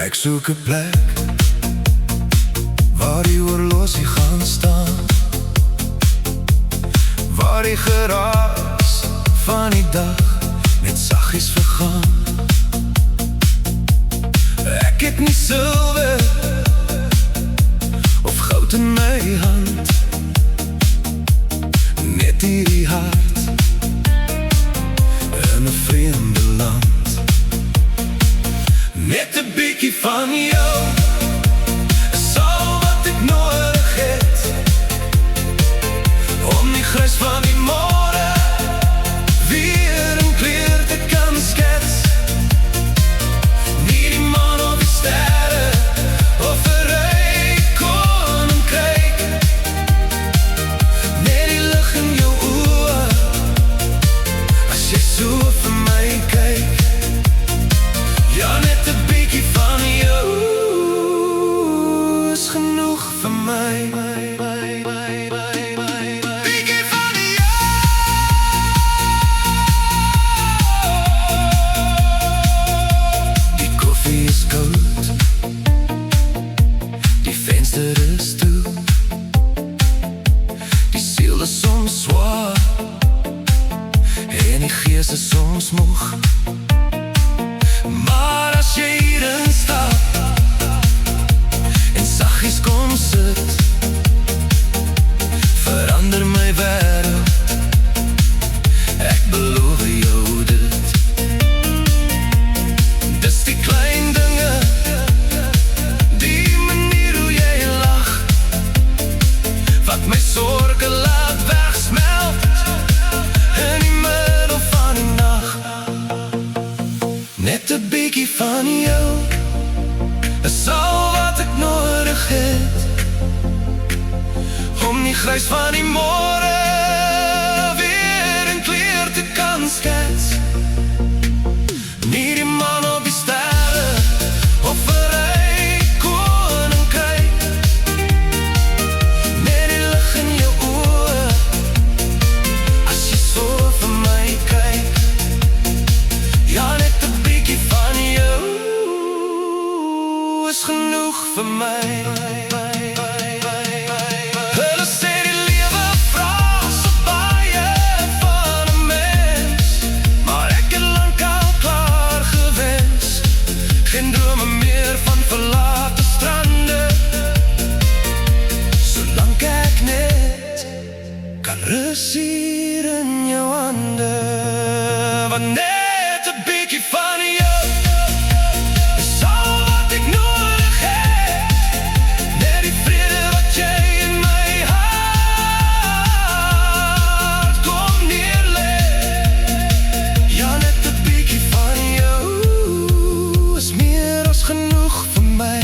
Ek soek 'n plek waar die horlosie gaan staan, waar die geraas van die dag net saggies vergaan. Ek het nie silwer of goud in my hand, net hierdie hart in 'n vreemde land. Net 'n bietjie van jou is al wat ek nodig het, om die grys van die môre weer in kleur te kan skets. Nie die maan of die sterre of 'n ryk koninkryk, net die lig in jou oë as jy so vir my kyk. Ja, net 'n bietjie van jou is genoeg vir my. Bietjie van jou. Die koffie is koud, die venster is toe, die siel is soms swaar en die gees is soms moeg. Maar as jy hierin stap en saggies kom sit, verander my wêreld, ek beloof jou dit. Dis die klein dinge, die manier hoe jy lag, wat my sorge laat wegsmelt in die middel van die nag. Net 'n bietjie van jou is al wat ek nodig het, om die grys van die môre weer in kleur te kan skets. Nie die maan op die sterre of 'n ryk koninkryk, net die lig in jou oë as jy so vir my kyk. Ja, net 'n bietjie van jou is genoeg vir my. Hulle sê die lewe vra so baie van 'n mens, maar ek het lankal klaar gewens. Geen drome meer van verlate strande, solank ek net kan rus hier in jou hande. Want net 'n bietjie van jou is al wat ek nodig het, net die vrede wat jy in my hart kom neerlê. Ja, net 'n bietjie van jou is meer as genoeg vir my.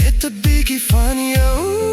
Net 'n bietjie van jou